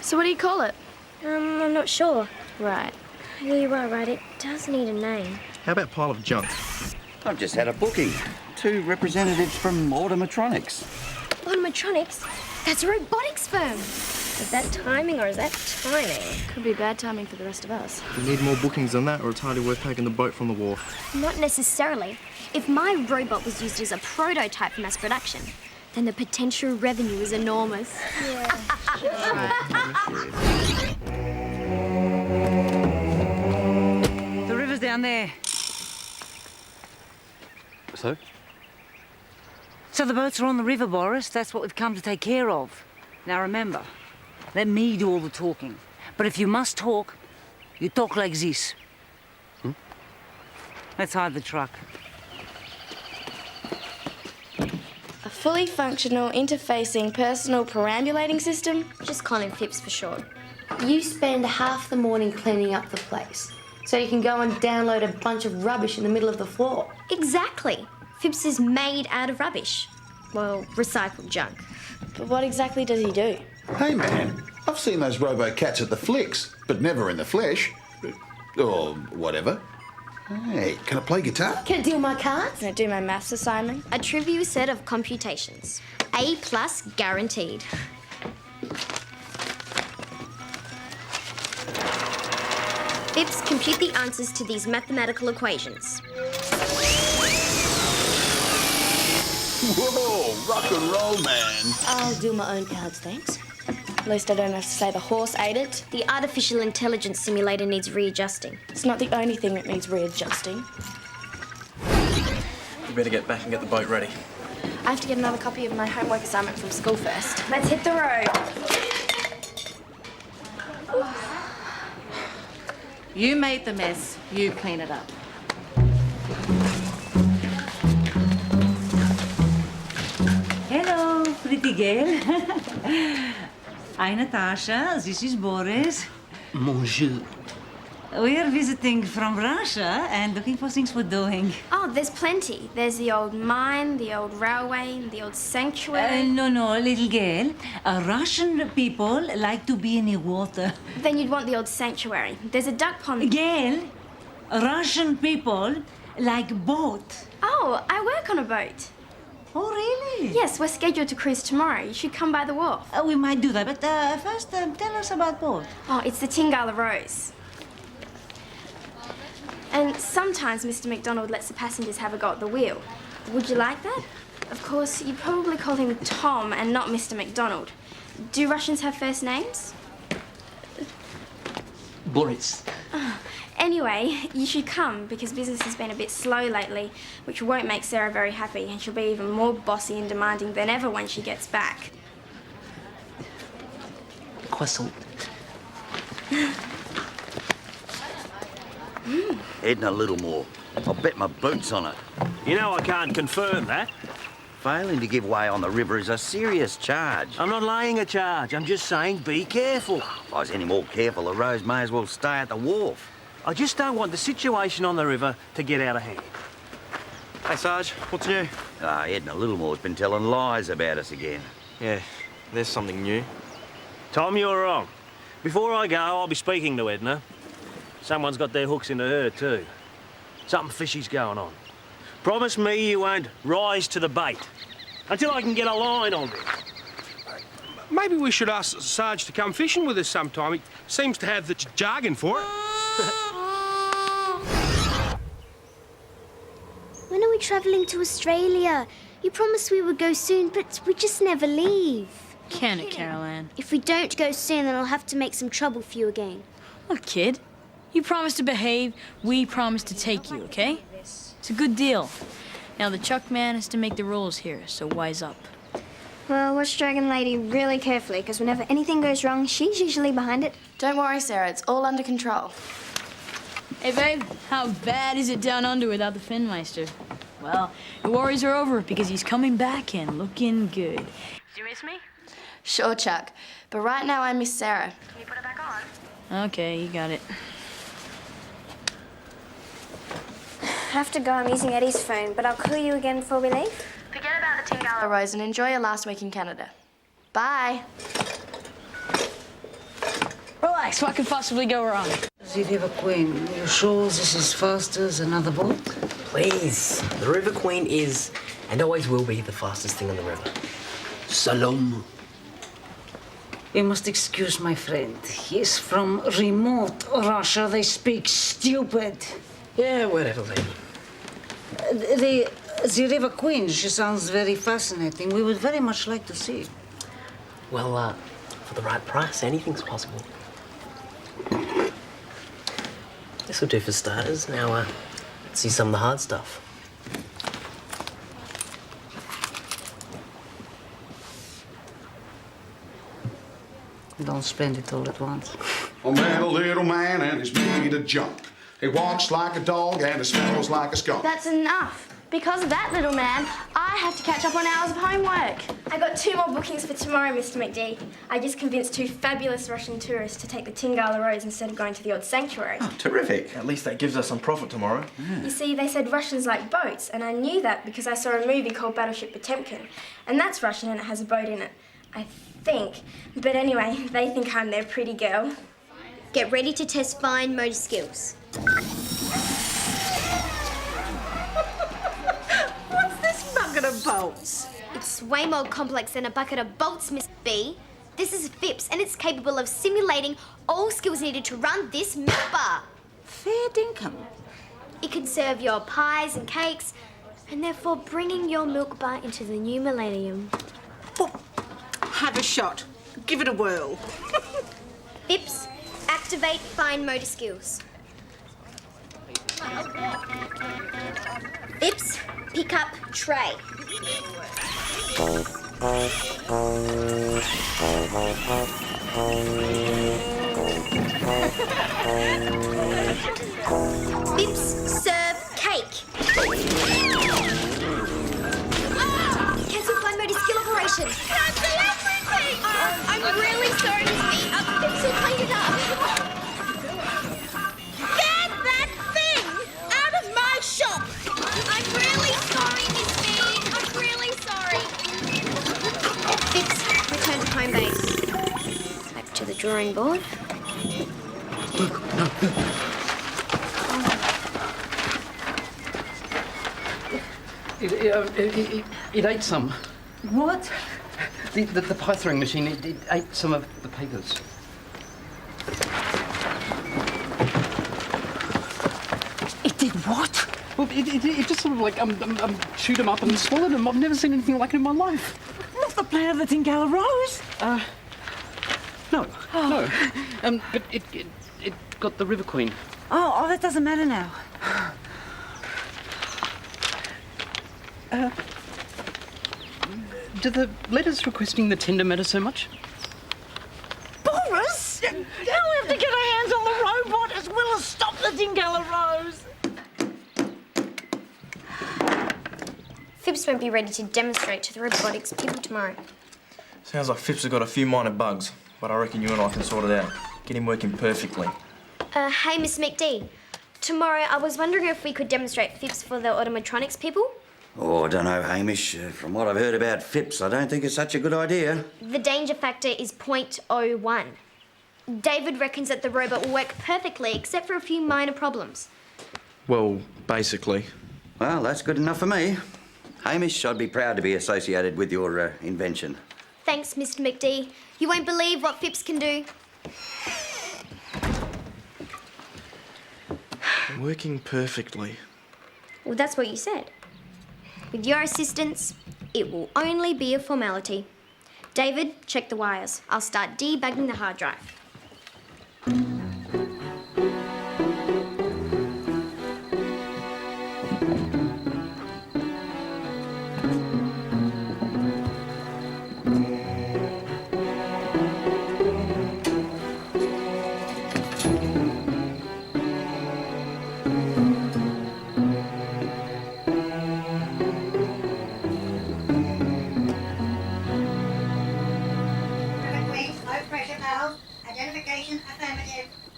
So what do you call it? I'm not sure. Right. Yeah, you are right. It does need a name. How about pile of junk? I've just had a booking. 2 representatives from Automatronics. Automatronics? That's a robotics firm. Is that timing or is that timing? Could be bad timing for the rest of us. We need more bookings than that, or it's hardly worth taking the boat from the wharf. Not necessarily. If my robot was used as a prototype for mass production, then the potential revenue is enormous. Yeah. The river's down there. So? So the boats are on the river, Boris. That's what we've come to take care of. Now remember, let me do all the talking. But if you must talk, you talk like this. Let's hide the truck. A fully functional, interfacing, personal perambulating system? Just call him Phipps for short. You spend half the morning cleaning up the place, so you can go and download a bunch of rubbish in the middle of the floor. Exactly. Phipps is made out of rubbish. Well, recycled junk. But what exactly does he do? Hey man, I've seen those robo-cats at the flicks, but never in the flesh. Or whatever. Hey, can I play guitar? Can I deal my cards? Can I do my maths assignment? A trivial set of computations. A+ guaranteed. Phipps, compute the answers to these mathematical equations. Whoa, rock and roll, man. I'll do my own cards, thanks. At least I don't have to say the horse ate it. The artificial intelligence simulator needs readjusting. It's not the only thing that needs readjusting. We better get back and get the boat ready. I have to get another copy of my homework assignment from school first. Let's hit the road. You made the mess. You clean it up. Hello, pretty girl. I'm Natasha. This is Boris. Bonjour. We're visiting from Russia and looking for things for doing. Oh, there's plenty. There's the old mine, the old railway, and the old sanctuary. No, little girl. Russian people like to be in the water. Then you'd want the old sanctuary. There's a duck pond. Girl, Russian people like boat. Oh, I work on a boat. Oh, really? Yes, we're scheduled to cruise tomorrow. You should come by the wharf. We might do that, but first tell us about boat. Oh, it's the Tingala Rose. And sometimes Mr. McDonald lets the passengers have a go at the wheel. Would you like that? Of course, you'd probably call him Tom and not Mr. McDonald. Do Russians have first names? Boris. Anyway, you should come because business has been a bit slow lately, which won't make Sarah very happy, and she'll be even more bossy and demanding than ever when she gets back. Croissant. Edna Littlemore. I'll bet my boots on it. You know I can't confirm that. Failing to give way on the river is a serious charge. I'm not laying a charge. I'm just saying be careful. If I was any more careful, the Rose may as well stay at the wharf. I just don't want the situation on the river to get out of hand. Hey, Sarge, what's new? Edna Littlemore's been telling lies about us again. Yeah, there's something new. Tom, you're wrong. Before I go, I'll be speaking to Edna. Someone's got their hooks into her, too. Something fishy's going on. Promise me you won't rise to the bait until I can get a line on it. Maybe we should ask Sarge to come fishing with us sometime. He seems to have the jargon for it. When are we travelling to Australia? You promised we would go soon, but we just never leave. Can it, Carol Ann? If we don't go soon, then I'll have to make some trouble for you again. Look, kid. You promised to behave, we promised to take you, okay? It's a good deal. Now, the Chuck man has to make the rules here, so wise up. Well, watch Dragon Lady really carefully, because whenever anything goes wrong, she's usually behind it. Don't worry, Sarah. It's all under control. Hey, babe, how bad is it down under without the Finmeister? Well, the worries are over because he's coming back and looking good. Did you miss me? Sure, Chuck. But right now I miss Sarah. Can you put it back on? Okay, you got it. I have to go. I'm using Eddie's phone, but I'll call you again before we leave. Forget about the Tingala Rose and enjoy your last week in Canada. Bye. relax. What could possibly go wrong? The River Queen, you sure this is faster as another boat? Please. The River Queen is, and always will be, the fastest thing on the river. Salom. You must excuse my friend. He's from remote Russia. They speak stupid. Yeah, whatever, lady. The River Queen, she sounds very fascinating. We would very much like to see. Well, for the right price, anything's possible. This will do for starters. Now, let's see some of the hard stuff. Don't spend it all at once. I met a little man and he's made of junk. He walks like a dog and he smells like a skunk. That's enough. Because of that little man, I have to catch up on hours of homework. I got 2 more bookings for tomorrow, Mr. McD. I just convinced 2 fabulous Russian tourists to take the Tingala Roads instead of going to the odd sanctuary. Oh, terrific. At least that gives us some profit tomorrow. You see, they said Russians like boats, and I knew that because I saw a movie called Battleship Potemkin. And that's Russian and it has a boat in it, I think. But anyway, they think I'm their pretty girl. Get ready to test fine motor skills. Bucket of bolts. It's way more complex than a bucket of bolts, Miss B. This is Phipps, and it's capable of simulating all skills needed to run this milk bar. Fair dinkum. It can serve your pies and cakes, and therefore bringing your milk bar into the new millennium. Oh, have a shot. Give it a whirl. Phipps, activate fine motor skills. Phipps, pick up tray. Phipps, serve cake. Cancel fine motor skill operation. Cancel everything! I'm really sorry, Miss B. Phipps will clean it up. Get that thing out of my shop! I'm really sorry, Miss B. I'm really sorry. Phipps, return to home base. Back to the drawing board. It ate some. What? The pie throwing machine, it ate some of the papers. It did what? Well, it just sort of like chewed them up and swallowed them. I've never seen anything like it in my life. Not the plan of the Tingala Rose? No. But it got the River Queen. Oh, that doesn't matter now. Do the letters requesting the tender matter so much? Boris! Now we have to get our hands on the robot as well as stop the Tingala Rose. Phipps won't be ready to demonstrate to the robotics people tomorrow. Sounds like Phipps has got a few minor bugs, but I reckon you and I can sort it out. Get him working perfectly. Hey, Miss McD. Tomorrow, I was wondering if we could demonstrate Phipps for the automatronics people. Oh, I don't know, Hamish. From what I've heard about Phipps, I don't think it's such a good idea. The danger factor is 0.01. David reckons that the robot will work perfectly except for a few minor problems. Well, basically. Well, that's good enough for me. Hamish, I'd be proud to be associated with your invention. Thanks, Mr. McD. You won't believe what Phipps can do. Working perfectly. Well, that's what you said. With your assistance, it will only be a formality. David, check the wires. I'll start debugging the hard drive.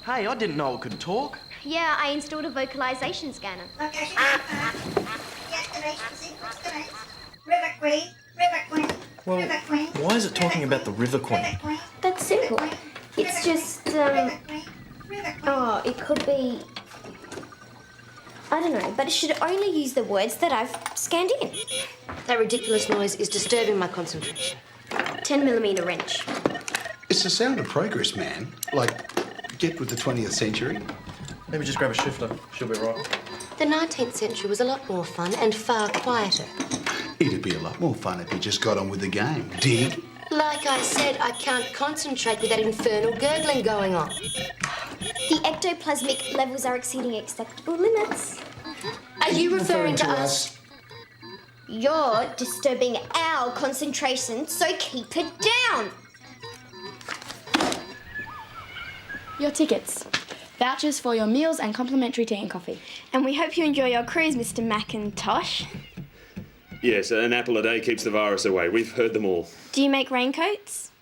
Hey, I didn't know it could talk. Yeah, I installed a vocalization scanner. Location confirmed. Deactivation sequence commenced. River Queen, River Queen, Well, River Queen. why is it talking about the River Queen? That's simple. It's just, oh, it could be, I don't know, but it should only use the words that I've scanned in. That ridiculous noise is disturbing my concentration. 10mm wrench. It's the sound of progress, man. Like, get with the 20th century. Maybe just grab a shifter. She'll be right. The 19th century was a lot more fun and far quieter. It'd be a lot more fun if you just got on with the game. Dig? Like I said, I can't concentrate with that infernal gurgling going on. The ectoplasmic levels are exceeding acceptable limits. Are you referring to us? You're disturbing our concentration, so keep it down. Your tickets. Vouchers for your meals and complimentary tea and coffee. And we hope you enjoy your cruise, Mr. Macintosh. Yes, an apple a day keeps the virus away. We've heard them all. Do you make raincoats?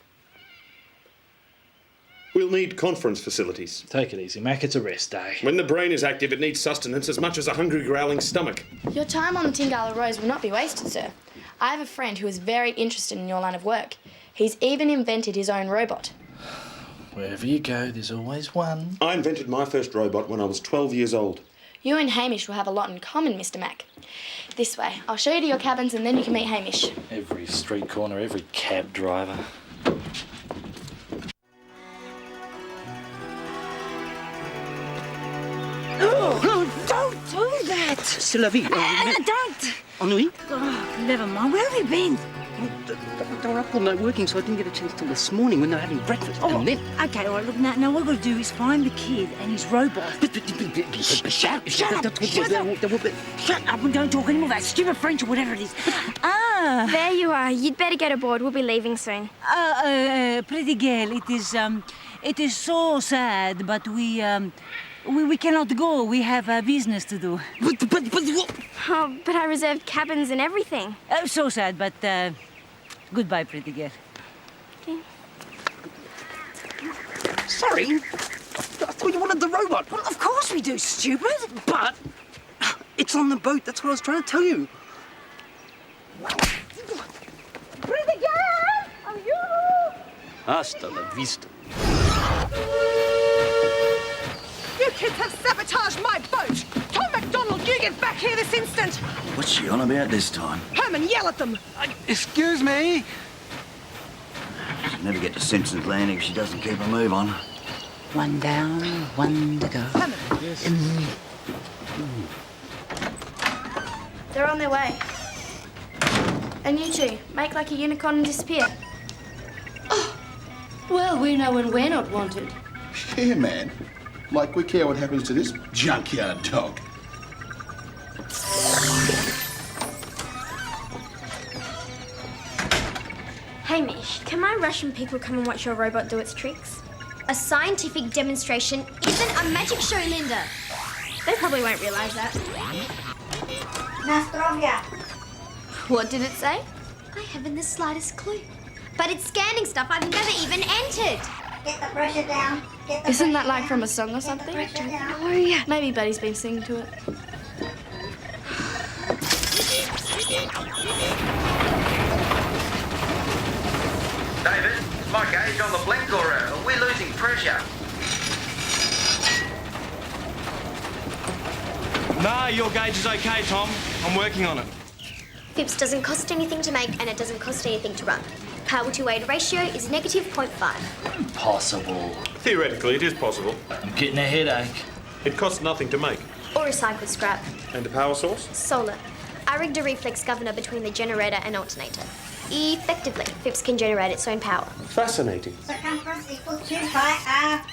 We'll need conference facilities. Take it easy, Mac. It's a rest day. When the brain is active, it needs sustenance as much as a hungry, growling stomach. Your time on the Tingala Rose will not be wasted, sir. I have a friend who is very interested in your line of work. He's even invented his own robot. Wherever you go, there's always one. I invented my first robot when I was 12 years old. You and Hamish will have a lot in common, Mr. Mac. This way. I'll show you to your cabins and then you can meet Hamish. Every street corner, every cab driver. Oh, no, don't do that! C'est la vie. Don't! Ennui? Oh, never mind. Where have you been? They were up all night working, so I didn't get a chance till this morning when they were having breakfast. Oh, And then... okay, all right, look, now what we've got to do is find the kid and his robot. Shut up! Shut up and don't talk anymore that stupid French or whatever it is. There you are. You'd better get aboard. We'll be leaving soon. Pretty girl, it is so sad, but we cannot go. We have business to do. Oh, but I reserved cabins and everything. So sad, but goodbye, pretty girl. Okay. Sorry. I thought you wanted the robot. Well, of course we do, stupid. But it's on the boat. That's what I was trying to tell you. Pretty girl! Are you? Hasta la vista. You kids have sabotaged my boat! Tom MacDonald, you get back here this instant! What's she on about this time? Herman, yell at them! Excuse me? She'll never get to Simpson's Landing if she doesn't keep a move on. One down, one to go. Herman! Yes. They're on their way. And you two, make like a unicorn and disappear. Oh, well, we know when we're not wanted. Yeah, man. Like we care what happens to this junkyard dog. Hamish, can my Russian people come and watch your robot do its tricks? A scientific demonstration isn't a magic show, Linda. They probably won't realise that. Nastrovia. What did it say? I haven't the slightest clue. But it's scanning stuff I've never even entered. Get the pressure down. Get the Isn't that pressure like down. from a song or Get the something? pressure down. Oh, yeah. Maybe Buddy's been singing to it. David, is my gauge on the blink or are we losing pressure? Nah, your gauge is okay, Tom. I'm working on it. Phipps doesn't cost anything to make and it doesn't cost anything to run. Power to weight ratio is -0.5. Impossible. Theoretically, it is possible. I'm getting a headache. It costs nothing to make. Or recycled scrap. And a power source? Solar. I rigged a reflex governor between the generator and alternator. Effectively, Phipps can generate its own power. Fascinating. Circumference equal to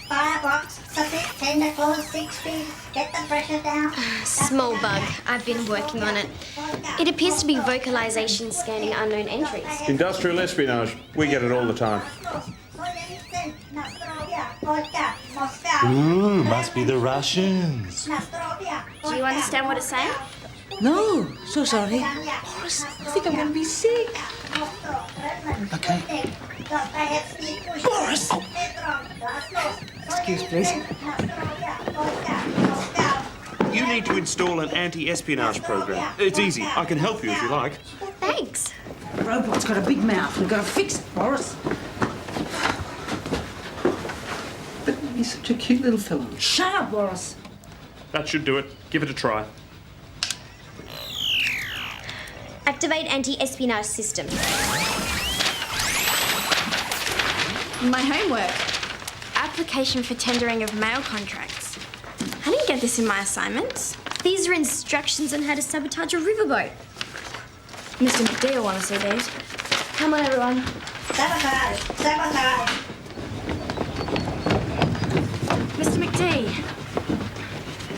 firebox. Suffix 10 to close 6 feet. Get the pressure down. Small bug. I've been working on it. It appears to be vocalization scanning unknown entries. Industrial espionage. We get it all the time. Ooh, must be the Russians. Do you understand what it's saying? No, so sorry. Boris, I think I'm gonna be sick. Okay. Boris! Excuse, please. You need to install an anti-espionage program. It's easy. I can help you if you like. Thanks. The robot's got a big mouth. We've got to fix it, Boris. He's such a cute little fellow. Shut up, Boris. That should do it. Give it a try. Activate anti-espionage system. My homework. Application for tendering of mail contracts. I didn't get this in my assignments. These are instructions on how to sabotage a riverboat. Mr. McD will want to see these. Come on, everyone. Sabotage! Sabotage! Mr. McD.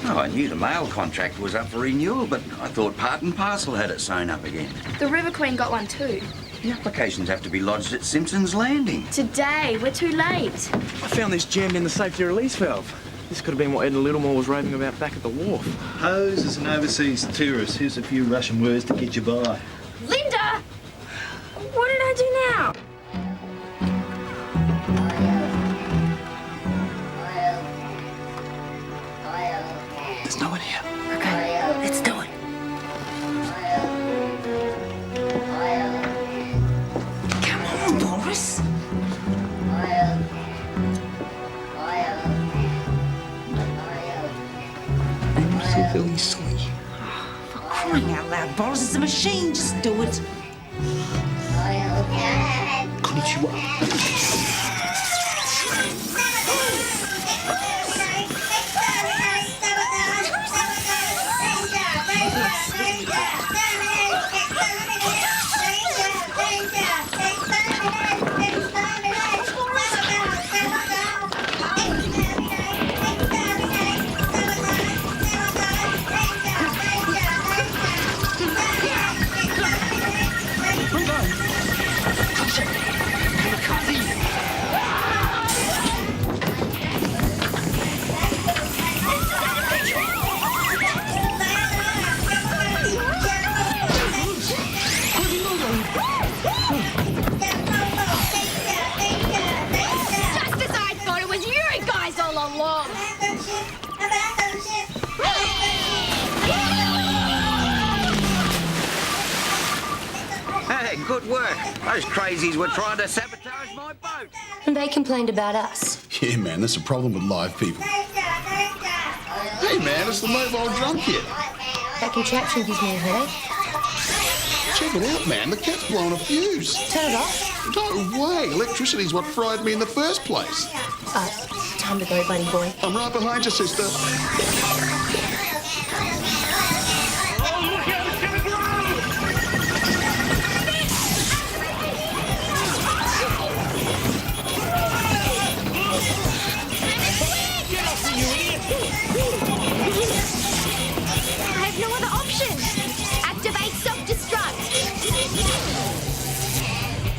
Oh, I knew the mail contract was up for renewal, but I thought Part and Parcel had it sewn up again. The River Queen got one too. The applications have to be lodged at Simpson's Landing. Today. We're too late. I found this jammed in the safety release valve. This could have been what Edna Littlemore was raving about back at the wharf. Pose as an overseas tourist. Here's a few Russian words to get you by. Linda! What did I do now? There's no one here. Okay, let's do it. Come on, Boris. I'm so very sorry. For crying out loud, Boris, it's a machine. Just do it. Konnichiwa. Hey, good work. Those crazies were trying to sabotage my boat. And they complained about us. Yeah, man, that's a problem with live people. Hey, man, it's the mobile drum kit. That contraption gives me a headache. Check it out, man. The cat's blowing a fuse. Turn it off. No way. Electricity's what fried me in the first place. Time to go, buddy boy. I'm right behind you, sister. I have no other option. Activate self-destruct.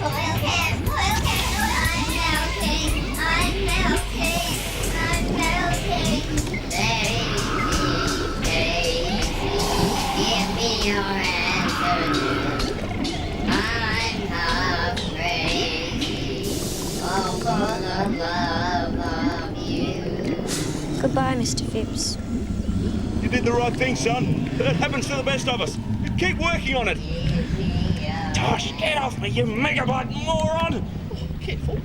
Oil can, I'm melting, I'm melting. Very easy, give me your answer. I'm not crazy, all for the love of you. Goodbye, Mr. Phipps. You did the right thing, son. It happens to the best of us. Keep working on it. Tosh, get off me, you megabyte moron! Careful.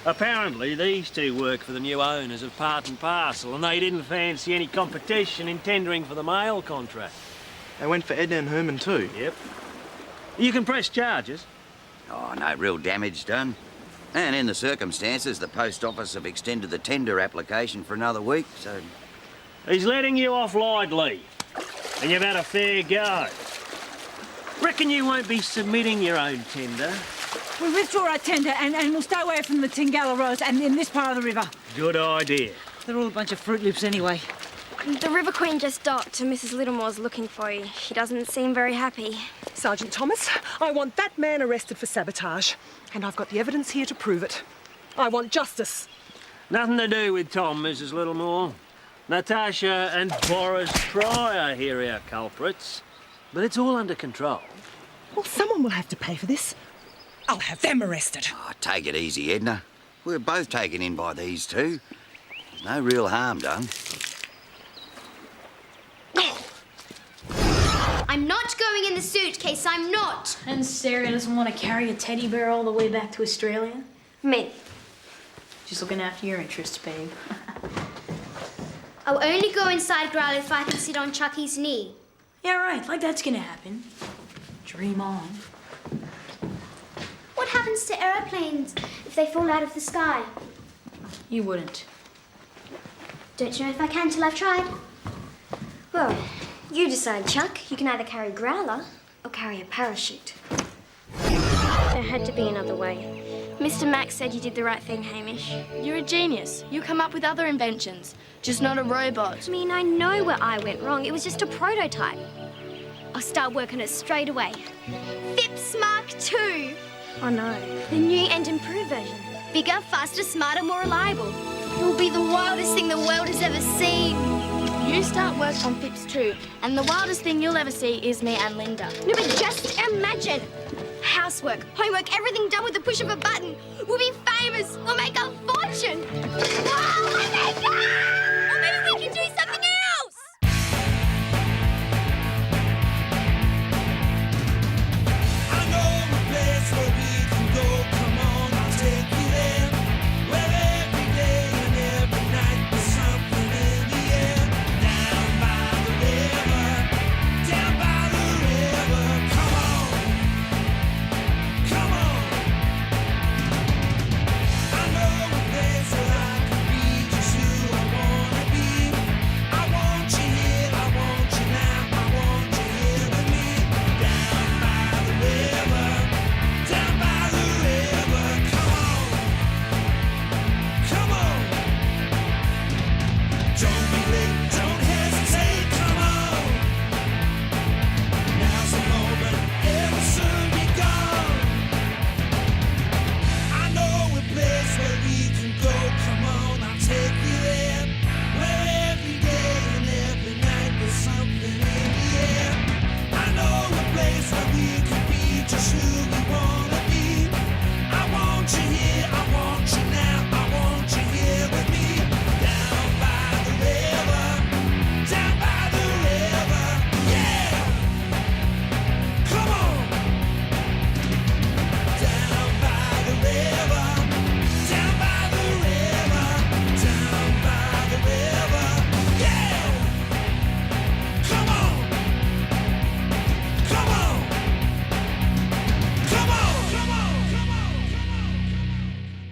Apparently, these two work for the new owners of Part and Parcel, and they didn't fancy any competition in tendering for the mail contract. They went for Edna and Herman too. Yep. You can press charges. Oh, no real damage done. And in the circumstances, the post office have extended the tender application for another week, so... He's letting you off lightly, and you've had a fair go. Reckon you won't be submitting your own tender? We withdraw our tender and we'll stay away from the Tingala Roads and in this part of the river. Good idea. They're all a bunch of Fruit Loops anyway. The River Queen just docked and Mrs. Littlemore's looking for you. She doesn't seem very happy. Sergeant Thomas, I want that man arrested for sabotage. And I've got the evidence here to prove it. I want justice. Nothing to do with Tom, Mrs. Littlemore. Natasha and Boris Pryor here are our culprits. But it's all under control. Well, someone will have to pay for this. I'll have them arrested. Oh, take it easy, Edna. We're both taken in by these two. There's no real harm done. I I'm not going in the suitcase, I'm not. And Sarah doesn't want to carry a teddy bear all the way back to Australia? Me. Just looking after your interests, babe. I'll only go inside Growler if I can sit on Chucky's knee. Yeah, right, like that's gonna happen. Dream on. What happens to aeroplanes if they fall out of the sky? You wouldn't. Don't know if I can till I've tried. Well, you decide, Chuck. You can either carry Growler or carry a parachute. There had to be another way. Mr. Max said you did the right thing, Hamish. You're a genius. You come up with other inventions, just not a robot. I mean, I know where I went wrong. It was just a prototype. I'll start working it straight away. Phipps Mark II. Oh no. The new and improved version. Bigger, faster, smarter, more reliable. It will be the wildest thing the world has ever seen. You start work on Phipps 2, and the wildest thing you'll ever see is me and Linda. No, but just imagine. Housework, homework, everything done with the push of a button. We'll be famous. We'll make a fortune. Wow, oh my God!